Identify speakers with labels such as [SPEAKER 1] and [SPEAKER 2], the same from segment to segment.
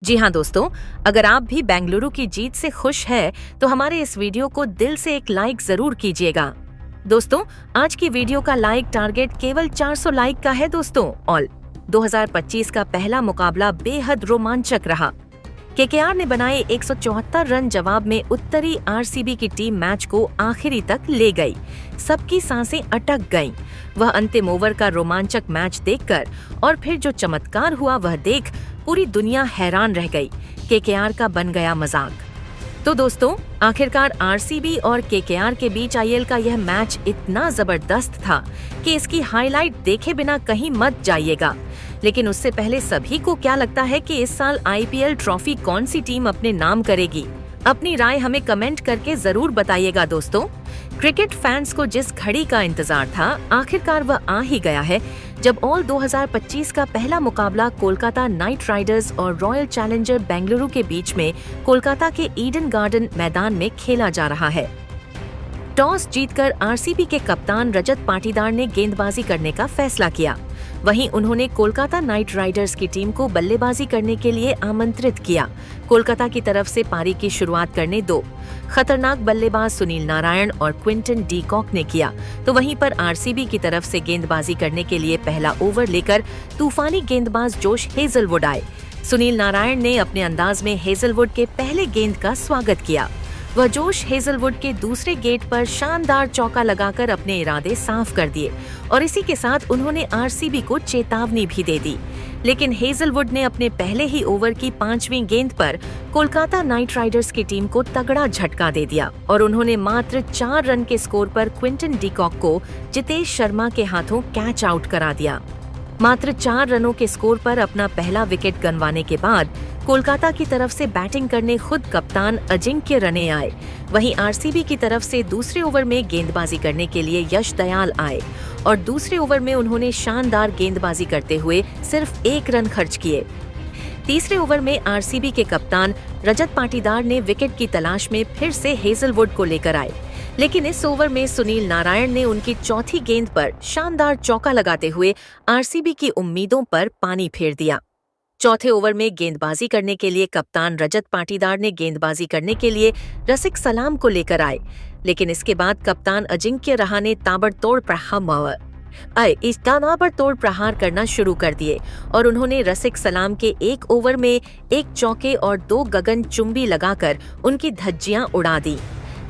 [SPEAKER 1] जी हाँ दोस्तों, अगर आप भी बेंगलुरु की जीत से खुश है तो हमारे इस वीडियो को दिल से एक लाइक जरूर कीजिएगा। दोस्तों, आज की वीडियो का लाइक टारगेट केवल 400 लाइक का है दोस्तों। और 2025 का पहला मुकाबला बेहद रोमांचक रहा। केकेआर ने बनाए 174 रन जवाब में उत्तरी आरसीबी की टीम मैच को आखिरी तक ले गई। सबकी सांसें अटक गईं। वह अंतिम ओवर का रोमांचक मैच देखकर और फिर जो चमत्कार हुआ वह देख पूरी दुनिया हैरान रह गई। केकेआर का बन गया मजाक। तो दोस्तों, आखिरकार आरसीबी और केकेआर के बीच आईएल का यह मैच इतना जबरदस्त था कि इसकी हाईलाइट देखे बिना कहीं मत जाइएगा। लेकिन उससे पहले सभी को क्या लगता है कि इस साल आईपीएल ट्रॉफी कौन सी टीम अपने नाम करेगी? अपनी राय हमें कमेंट करके जरूर बताइएगा दोस्तों। क्रिकेट फैंस को जिस घड़ी का इंतजार था, आखिरकार वह आ ही गया है जब ऑल 2025 का पहला मुकाबला कोलकाता नाइट राइडर्स और रॉयल चैलेंजर बेंगलुरु के बीच में कोलकाता के ईडन गार्डन मैदान में खेला जा रहा है। टॉस जीतकर आरसीबी के कप्तान रजत पाटीदार ने गेंदबाजी करने का फैसला किया। वहीं उन्होंने कोलकाता नाइट राइडर्स की टीम को बल्लेबाजी करने के लिए आमंत्रित किया। कोलकाता की तरफ से पारी की शुरुआत करने दो खतरनाक बल्लेबाज सुनील नारायण और क्विंटन डी कॉक ने किया, तो वहीं पर आरसीबी की तरफ से गेंदबाजी करने के लिए पहला ओवर लेकर तूफानी गेंदबाज जोश हेजलवुड आए। सुनील नारायण ने अपने अंदाज में हेजलवुड के पहले गेंद का स्वागत किया। वह जोश हेजलवुड के दूसरे गेट पर शानदार चौका लगाकर अपने इरादे साफ कर दिए और इसी के साथ उन्होंने आरसीबी को चेतावनी भी दे दी। लेकिन हेजलवुड ने अपने पहले ही ओवर की 5वीं गेंद पर कोलकाता नाइट राइडर्स की टीम को तगड़ा झटका दे दिया और उन्होंने मात्र 4 रन के स्कोर पर क्विंटन डी कॉक को जितेश शर्मा के हाथों कैच आउट करा दिया। मात्र 4 रनों के स्कोर पर अपना पहला विकेट गंवाने के बाद कोलकाता की तरफ से बैटिंग करने खुद कप्तान अजिंक्य रने आए। वहीं आरसीबी की तरफ से दूसरे ओवर में गेंदबाजी करने के लिए यश दयाल आए और दूसरे ओवर में उन्होंने शानदार गेंदबाजी करते हुए सिर्फ 1 रन खर्च किए। तीसरे ओवर में आरसीबी के कप्तान रजत पाटीदार ने विकेट की तलाश में फिर से हेजलवुड को लेकर आए, लेकिन इस ओवर में सुनील नारायण ने उनकी चौथी गेंद पर शानदार चौका लगाते हुए आरसीबी की उम्मीदों पर पानी फेर दिया। चौथे ओवर में गेंदबाजी करने के लिए कप्तान रजत पाटीदार ने गेंदबाजी करने के लिए रसिक सलाम को लेकर आए, लेकिन इसके बाद कप्तान अजिंक्य रहाणे ताबड़तोड़ प्रहार करना शुरू कर दिए और उन्होंने रसिक सलाम के 1 ओवर में 1 चौके और 2 गगनचुंबी लगाकर उनकी धज्जियां उड़ा दी।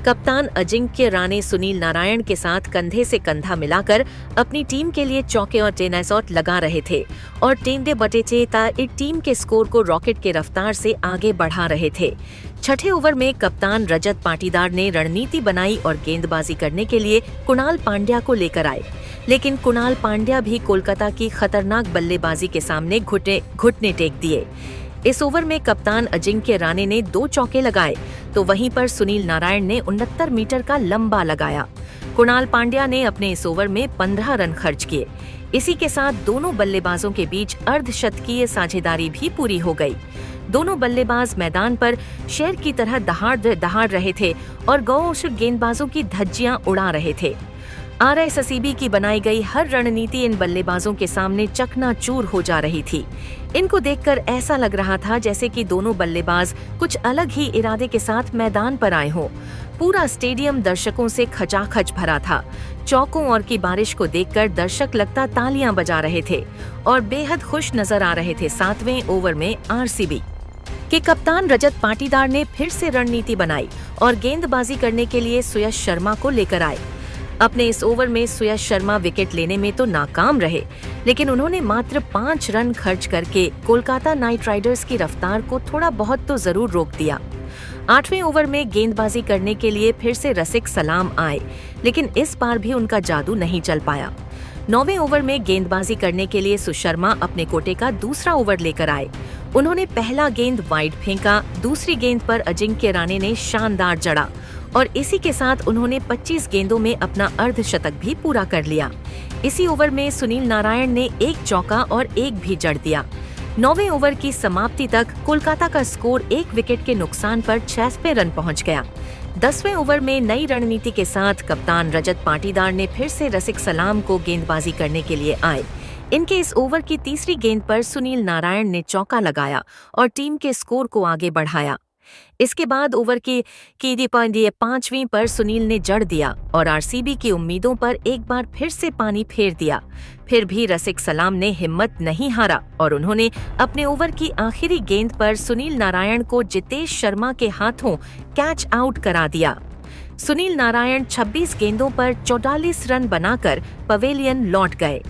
[SPEAKER 1] कप्तान अजिंक्य रहाणे सुनील नारायण के साथ कंधे से कंधा मिलाकर अपनी टीम के लिए चौके और टेनिसॉट लगा रहे थे और टेंडे बटेचेता टीम के स्कोर को रॉकेट के रफ्तार से आगे बढ़ा रहे थे। छठे ओवर में कप्तान रजत पाटीदार ने रणनीति बनाई और गेंदबाजी करने के लिए कुणाल पांड्या को लेकर आए, लेकिन कुणाल पांड्या भी कोलकाता की खतरनाक बल्लेबाजी के सामने घुटने टेक दिए। इस ओवर में कप्तान अजिंक्य रहाणे ने 2 चौके लगाए, तो वहीं पर सुनील नारायण ने 69 मीटर का लंबा लगाया। कुणाल पांड्या ने अपने इस ओवर में 15 रन खर्च किए। इसी के साथ दोनों बल्लेबाजों के बीच अर्धशतकीय साझेदारी भी पूरी हो गई। दोनों बल्लेबाज मैदान पर शेर की तरह दहाड़ रहे थे और गौश गेंदबाजों की धज्जियां उड़ा रहे थे। आरसीबी की बनाई गई हर रणनीति इन बल्लेबाजों के सामने चकनाचूर हो जा रही थी। इनको देखकर ऐसा लग रहा था जैसे कि दोनों बल्लेबाज कुछ अलग ही इरादे के साथ मैदान पर आए हों। पूरा स्टेडियम दर्शकों से खचाखच भरा था। चौकों और की बारिश को देखकर दर्शक लगता तालियां बजा रहे थे और बेहद खुश नजर आ रहे थे। 7वें ओवर में आरसीबी के कप्तान रजत पाटीदार ने फिर से रणनीति बनाई और गेंदबाजी करने के लिए सुयश शर्मा को लेकर आए। अपने इस ओवर में सुयश शर्मा विकेट लेने में तो नाकाम रहे, लेकिन उन्होंने मात्र 5 रन खर्च करके कोलकाता नाइट राइडर्स की रफ्तार को थोड़ा बहुत तो जरूर रोक दिया। 8वें ओवर में गेंदबाजी करने के लिए फिर से रसिक सलाम आए, लेकिन इस बार भी उनका जादू नहीं चल पाया। 9वें ओवर में गेंदबाजी करने के लिए सुशर्मा अपने कोटे का दूसरा ओवर लेकर आए। उन्होंने पहला गेंद वाइड फेंका। दूसरी गेंद पर अजिंक्य रहाणे ने शानदार जड़ा और इसी के साथ उन्होंने 25 गेंदों में अपना अर्धशतक भी पूरा कर लिया। इसी ओवर में सुनील नारायण ने 1 चौका और 1 भी जड़ दिया। 9वें ओवर की समाप्ति तक कोलकाता का स्कोर 1 विकेट के नुकसान पर 86 रन पहुंच गया। 10वें ओवर में नई रणनीति के साथ कप्तान रजत पाटीदार ने फिर से रसिक सलाम को गेंदबाजी करने के लिए आए। इनके इस ओवर की तीसरी गेंद पर सुनील नारायण ने चौका लगाया और टीम के स्कोर को आगे बढ़ाया। इसके बाद ओवर की पांचवीं पर सुनील ने जड़ दिया और आरसीबी की उम्मीदों पर एक बार फिर से पानी फेर दिया। फिर भी रसिक सलाम ने हिम्मत नहीं हारा और उन्होंने अपने ओवर की आखिरी गेंद पर सुनील नारायण को जितेश शर्मा के हाथों कैच आउट करा दिया। सुनील नारायण 26 गेंदों पर 44 रन बनाकर पवेलियन लौट गए।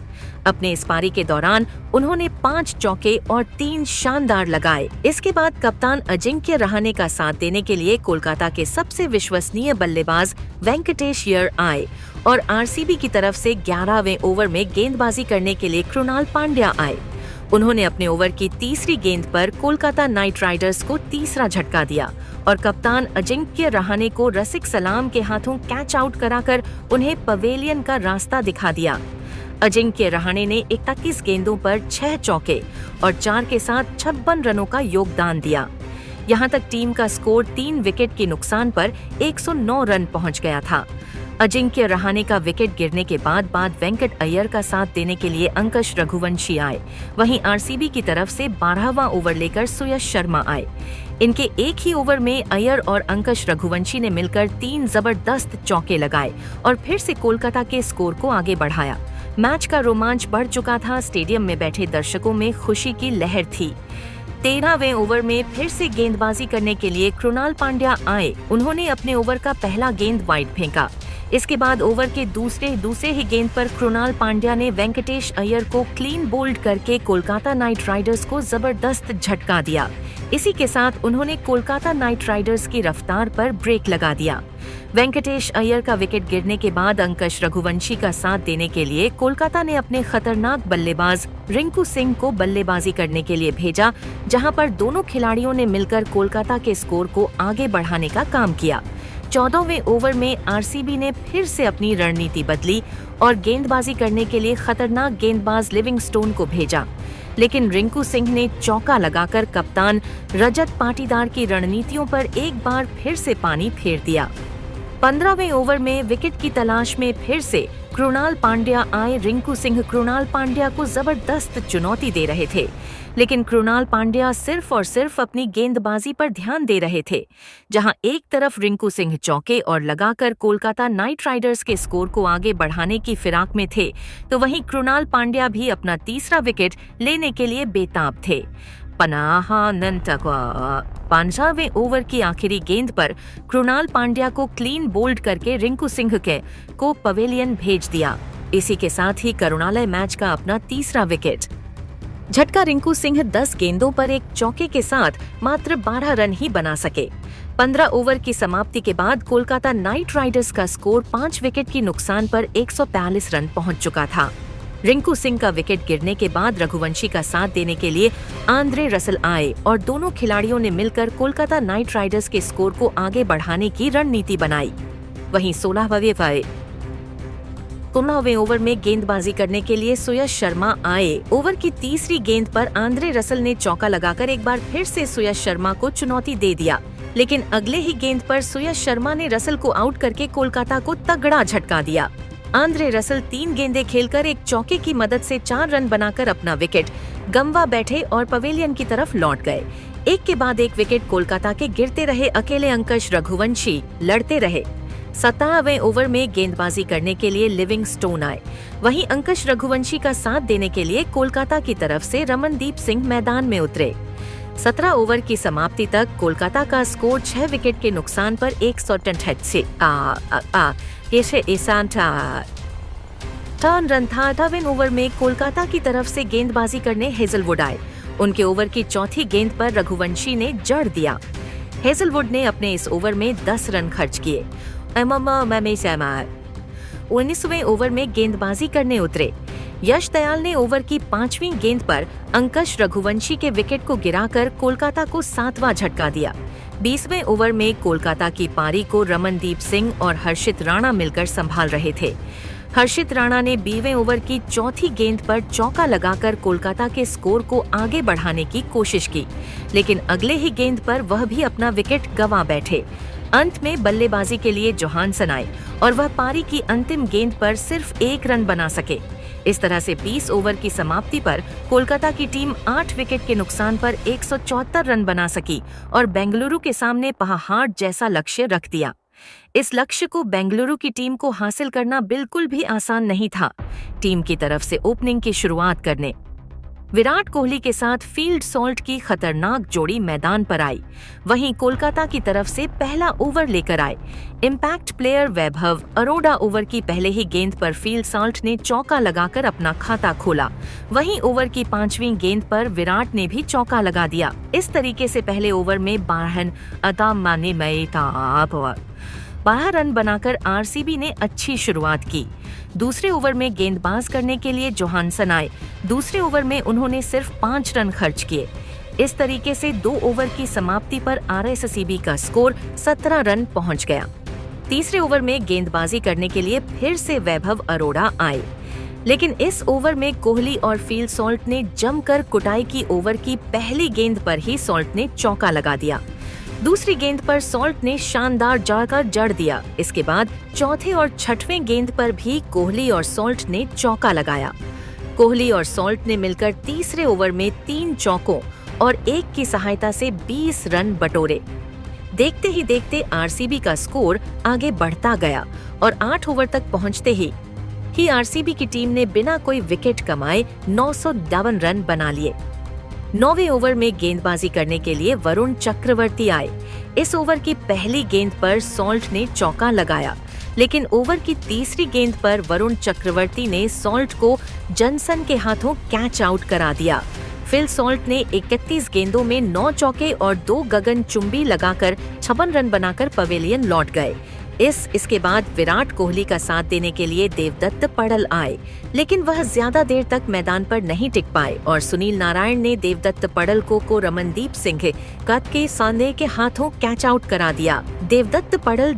[SPEAKER 1] अपने इस पारी के दौरान उन्होंने 5 चौके और 3 शानदार लगाए। इसके बाद कप्तान अजिंक्य रहाणे का साथ देने के लिए कोलकाता के सबसे विश्वसनीय बल्लेबाज वेंकटेश अय्यर आए और आरसीबी की तरफ से 11वें ओवर में गेंदबाजी करने के लिए कृणाल पांड्या आए। उन्होंने अपने ओवर की तीसरी गेंद पर कोलकाता नाइट राइडर्स को तीसरा झटका दिया और कप्तान अजिंक्य रहाणे को रसिक सलाम के हाथों कैच आउट कराकर उन्हें पवेलियन का रास्ता दिखा दिया। अजिंक्य रहाणे ने 31 गेंदों पर 6 चौके और 4 के साथ 56 रनों का योगदान दिया। यहां तक टीम का स्कोर 3 विकेट के नुकसान पर 109 रन पहुंच गया था। अजिंक्य रहाणे का विकेट गिरने के बाद वेंकट अय्यर का साथ देने के लिए अंकुश रघुवंशी आए। वहीं आरसीबी की तरफ से 12वां ओवर लेकर सुयश शर्मा आए। इनके एक ही ओवर में अय्यर और अंकुश रघुवंशी ने मिलकर 3 जबरदस्त चौके लगाए और फिर से कोलकाता के स्कोर को आगे बढ़ाया। मैच का रोमांच बढ़ चुका था। स्टेडियम में बैठे दर्शकों में खुशी की लहर थी। 13वें ओवर में फिर से गेंदबाजी करने के लिए कृणाल पांड्या आए। उन्होंने अपने ओवर का पहला गेंद वाइड फेंका। इसके बाद ओवर के दूसरे ही गेंद पर कृणाल पांड्या ने वेंकटेश अय्यर को क्लीन बोल्ड करके कोलकाता नाइट राइडर्स को जबरदस्त झटका दिया। इसी के साथ उन्होंने कोलकाता नाइट राइडर्स की रफ्तार पर ब्रेक लगा दिया। वेंकटेश अय्यर का विकेट गिरने के बाद अंकुश रघुवंशी का साथ देने के लिए कोलकाता ने अपने खतरनाक बल्लेबाज रिंकू सिंह को बल्लेबाजी करने के लिए भेजा, जहां पर दोनों खिलाड़ियों ने मिलकर कोलकाता के स्कोर को आगे बढ़ाने का काम किया। 14वें ओवर में आरसीबी ने फिर से अपनी रणनीति बदली और गेंदबाजी करने के लिए खतरनाक गेंदबाज लिविंगस्टोन को भेजा, लेकिन रिंकू सिंह ने चौका लगाकर कप्तान रजत पाटीदार की रणनीतियों पर एक बार फिर से पानी फेर दिया। 15वें ओवर में विकेट की तलाश में फिर से कृणाल पांड्या आए। रिंकू सिंह कृणाल पांड्या को जबरदस्त चुनौती दे रहे थे, लेकिन कृणाल पांड्या सिर्फ और सिर्फ अपनी गेंदबाजी पर ध्यान दे रहे थे। जहां एक तरफ रिंकू सिंह चौके और लगाकर कोलकाता नाइट राइडर्स के स्कोर को आगे बढ़ाने की फिराक में थे, तो वहीं कृणाल पांड्या भी अपना तीसरा विकेट लेने के लिए बेताब थे। 15वें ओवर की आखिरी गेंद पर कृणाल पांड्या को क्लीन बोल्ड करके रिंकू सिंह को पवेलियन भेज दिया। इसी के साथ ही करुणालय मैच का अपना तीसरा विकेट झटका। रिंकू सिंह 10 गेंदों पर एक चौके के साथ मात्र 12 रन ही बना सके। 15 ओवर की समाप्ति के बाद कोलकाता नाइट राइडर्स का स्कोर 5 विकेट की नुकसान पर 142 रन पहुंच चुका था। रिंकू सिंह का विकेट गिरने के बाद रघुवंशी का साथ देने के लिए आंद्रे रसल आए और दोनों खिलाड़ियों ने मिलकर कोलकाता नाइट राइडर्स के स्कोर को आगे बढ़ाने की रणनीति बनाई। वहीं 16वें ओवर में गेंदबाजी करने के लिए सुयश शर्मा आए। ओवर की तीसरी गेंद पर आंद्रे रसल ने चौका लगाकर एक बार फिर से सुयश शर्मा को चुनौती दे दिया, लेकिन अगले ही गेंद पर सुयश शर्मा ने रसल को आउट करके कोलकाता को तगड़ा झटका दिया। आंद्रे रसल 3 गेंदें खेलकर एक चौके की मदद से 4 रन बनाकर अपना विकेट गंवा बैठे और पवेलियन की तरफ लौट गए। एक के बाद एक विकेट कोलकाता के गिरते रहे। अकेले अंकुश रघुवंशी लड़ते रहे। 17वें ओवर में गेंदबाजी करने के लिए लिविंगस्टोन आए। वहीं अंकुश रघुवंशी का साथ देने के लिए कोलकाता की तरफ से रमनदीप सिंह मैदान में उतरे। 17 ओवर की समाप्ति तक कोलकाता का स्कोर 6 विकेट के नुकसान पर 188 रन था। 18वें ओवर में कोलकाता की तरफ से गेंदबाजी करने हेजलवुड आए। उनके ओवर की चौथी गेंद पर रघुवंशी ने जड़ दिया। हेजलवुड ने अपने इस ओवर में 10 रन खर्च किए। 19वें ओवर में गेंदबाजी करने उतरे। यश दयाल ने ओवर की 5वीं गेंद पर अंकुश रघुवंशी के विकेट को गिराकर कोलकाता को 7वां झटका दिया। 20वें ओवर में कोलकाता की पारी को रमनदीप सिंह और हर्षित राणा मिलकर संभाल रहे थे। हर्षित राणा ने 20वें ओवर की चौथी गेंद पर चौका लगाकर कोलकाता के स्कोर को आगे बढ़ाने की कोशिश की, लेकिन अगले ही गेंद पर वह भी अपना विकेट गंवा बैठे। अंत में बल्लेबाजी के लिए जोहानसन आए और वह पारी की अंतिम गेंद पर सिर्फ 1 रन बना सके। इस तरह से 20 ओवर की समाप्ति पर कोलकाता की टीम 8 विकेट के नुकसान पर 174 रन बना सकी और बेंगलुरु के सामने पहाड़ जैसा लक्ष्य रख दिया। इस लक्ष्य को बेंगलुरु की टीम को हासिल करना बिल्कुल भी आसान नहीं था। टीम की तरफ से ओपनिंग की शुरुआत करने विराट कोहली के साथ फील्ड सॉल्ट की खतरनाक जोड़ी मैदान पर आई। वहीं कोलकाता की तरफ से पहला ओवर लेकर आए इम्पैक्ट प्लेयर वैभव अरोड़ा। ओवर की पहले ही गेंद पर फील्ड सॉल्ट ने चौका लगाकर अपना खाता खोला। वहीं ओवर की 5वीं गेंद पर विराट ने भी चौका लगा दिया। इस तरीके से पहले ओवर में 12 रन बनाकर आरसीबी ने अच्छी शुरुआत की। दूसरे ओवर में गेंदबाज करने के लिए जोहानसन आए। दूसरे ओवर में उन्होंने सिर्फ 5 रन खर्च किए। इस तरीके से 2 ओवर की समाप्ति पर आरसीबी का स्कोर 17 रन पहुंच गया। तीसरे ओवर में गेंदबाजी करने के लिए फिर से वैभव अरोड़ा आए, लेकिन इस ओवर में कोहली और फील्ड सॉल्ट ने जमकर कुटाई की। ओवर की पहली गेंद पर ही सॉल्ट ने चौका लगा दिया। दूसरी गेंद पर सॉल्ट ने शानदार जाकर जड़ दिया। इसके बाद चौथे और 6वें गेंद पर भी कोहली और सॉल्ट ने चौका लगाया। कोहली और सॉल्ट ने मिलकर तीसरे ओवर में 3 चौकों और 1 की सहायता से 20 रन बटोरे। देखते ही देखते आरसीबी का स्कोर आगे बढ़ता गया और 8 ओवर तक पहुंचते ही आरसीबी की टीम ने बिना कोई विकेट कमाए 952 रन बना लिए। 9वें ओवर में गेंदबाजी करने के लिए वरुण चक्रवर्ती आए। इस ओवर की पहली गेंद पर सॉल्ट ने चौका लगाया, लेकिन ओवर की तीसरी गेंद पर वरुण चक्रवर्ती ने सॉल्ट को जॉनसन के हाथों कैच आउट करा दिया। फिल सॉल्ट ने 31 गेंदों में 9 चौके और 2 गगनचुंबी लगाकर 56 रन बनाकर पवेलियन लौट गए। इसके बाद विराट कोहली का साथ देने के लिए देवदत्त पड़ल आए, लेकिन वह ज्यादा देर तक मैदान पर नहीं टिक पाए और सुनील नारायण ने देवदत्त पड़ल को रमनदीप सिंह कद के सांधे के हाथों कैच आउट करा दिया। देवदत्त पड़ल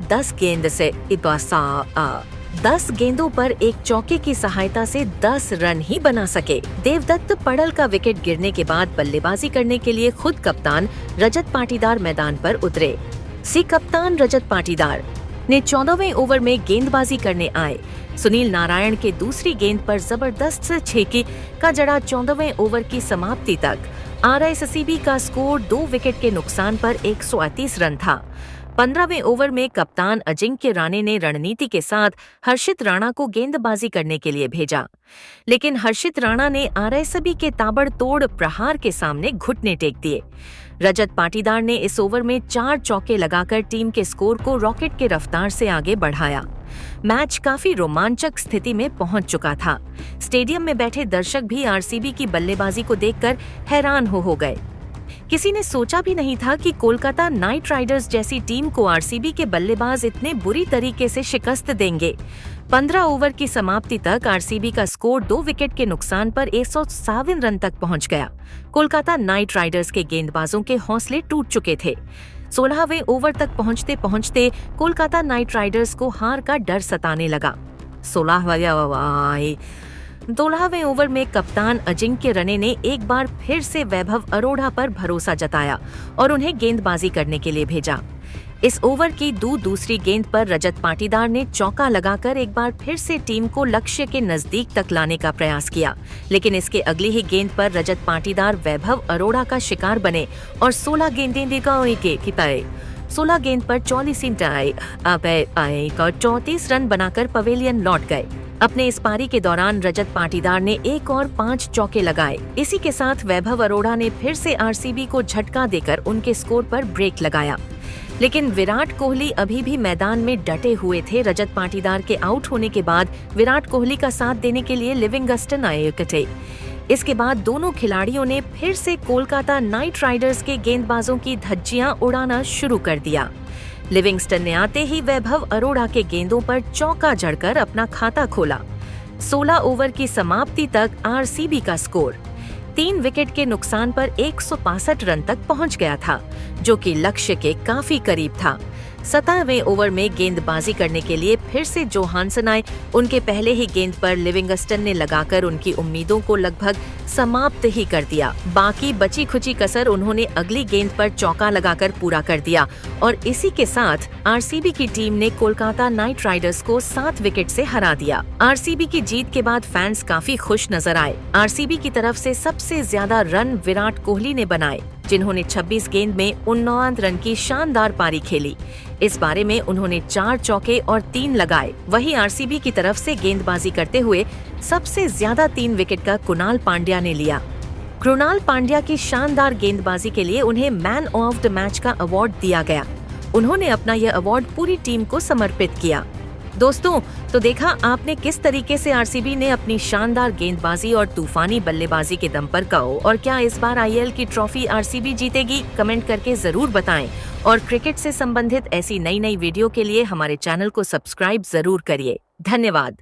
[SPEAKER 1] 10 गेंदों पर एक चौके की सहायता से 10 रन ही बना सके। देवदत्त पड़ल का विकेट गिरने के बाद बल्लेबाजी करने के लिए खुद कप्तान रजत पाटीदार मैदान पर उतरे। कप्तान रजत पाटीदार ने 14वें ओवर में गेंदबाजी करने आए। सुनील नारायण के दूसरी गेंद पर जबरदस्त से छक्के का जड़ा 14वें ओवर की समाप्ति तक आरसीबी का स्कोर 2 विकेट के नुकसान पर 138 रन था। 15वें ओवर में कप्तान अजिंक्य राणे ने रणनीति के साथ हर्षित राणा को गेंदबाजी करने के लिए भेजा, लेकिन हर्षित राणा ने आरसीबी के ताबड़तोड़ प्रहार के सामने घुटने टेक दिए। रजत पाटीदार ने इस ओवर में 4 चौके लगाकर टीम के स्कोर को रॉकेट के रफ्तार से आगे बढ़ाया। मैच काफी रोमांचक स्थिति में पहुंच चुका था। स्टेडियम में बैठे दर्शक भी आरसीबी की बल्लेबाजी को देखकर हैरान हो गए। किसी ने सोचा भी नहीं था कि कोलकाता नाइट राइडर्स जैसी टीम को आरसीबी के बल्लेबाज इतने बुरी तरीके से शिकस्त देंगे। 15 ओवर की समाप्ति तक आरसीबी का स्कोर 2 विकेट के नुकसान पर 157 रन तक पहुंच गया। कोलकाता नाइट राइडर्स के गेंदबाजों के हौसले टूट चुके थे। 16वें ओवर तक पहुंचते पहुंचते कोलकाता नाइट राइडर्स को हार का डर सताने लगा। 16वें ओवर में कप्तान अजिंक्य राणे ने एक बार फिर से वैभव अरोड़ा पर भरोसा जताया और उन्हें गेंदबाजी करने के लिए भेजा। इस ओवर की दूसरी गेंद पर रजत पाटीदार ने चौका लगाकर एक बार फिर से टीम को लक्ष्य के नजदीक तक लाने का प्रयास किया, लेकिन इसके अगली ही गेंद पर रजत पाटीदार वैभव अरोड़ा का शिकार बने और 16 गेंद पर 34 रन बनाकर पवेलियन लौट गए। अपने इस पारी के दौरान रजत पाटीदार ने एक और 5 चौके लगाए। इसी के साथ वैभव अरोड़ा ने फिर से आरसीबी को झटका देकर उनके स्कोर पर ब्रेक लगाया, लेकिन विराट कोहली अभी भी मैदान में डटे हुए थे। रजत पाटीदार के आउट होने के बाद विराट कोहली का साथ देने के लिए लिविंगस्टन आए इकट्ठे। इसके बाद दोनों खिलाड़ियों ने फिर से कोलकाता नाइट राइडर्स के गेंदबाजों की धज्जियां उड़ाना शुरू कर दिया। लिविंगस्टन ने आते ही वैभव अरोड़ा के गेंदों पर चौका जड़कर अपना खाता खोला। 16 ओवर की समाप्ति तक आरसीबी का स्कोर 3 विकेट के नुकसान पर 165 रन तक पहुंच गया था, जो कि लक्ष्य के काफी करीब था। 17वें ओवर में गेंदबाजी करने के लिए फिर से जोहानसन आए। उनके पहले ही गेंद पर लिविंगस्टन ने लगाकर उनकी उम्मीदों को लगभग समाप्त ही कर दिया। बाकी बची खुची कसर उन्होंने अगली गेंद पर चौका लगाकर पूरा कर दिया और इसी के साथ आरसीबी की टीम ने कोलकाता नाइट राइडर्स को 7 विकेट से हरा दिया। आरसीबी की जीत के बाद फैंस काफी खुश नजर आए। आरसीबी की तरफ से सबसे ज्यादा रन विराट कोहली ने बनाए, जिन्होंने 26 गेंद में 59 रन की शानदार पारी खेली। इस बारे में उन्होंने 4 चौके और 3 लगाए। वहीं आरसीबी की तरफ से गेंदबाजी करते हुए सबसे ज्यादा 3 विकेट का कुणाल पांड्या ने लिया। कृणाल पांड्या की शानदार गेंदबाजी के लिए उन्हें मैन ऑफ द मैच का अवार्ड दिया गया। उन्होंने अपना यह अवार्ड पूरी टीम को समर्पित किया। दोस्तों, तो देखा आपने किस तरीके से आरसीबी ने अपनी शानदार गेंदबाजी और तूफानी बल्लेबाजी के दम पर कहो। और क्या इस बार आईएल की ट्रॉफी आरसीबी जीतेगी? कमेंट करके जरूर बताएं। और क्रिकेट से संबंधित ऐसी नई वीडियो के लिए हमारे चैनल को सब्सक्राइब जरूर करिए। धन्यवाद।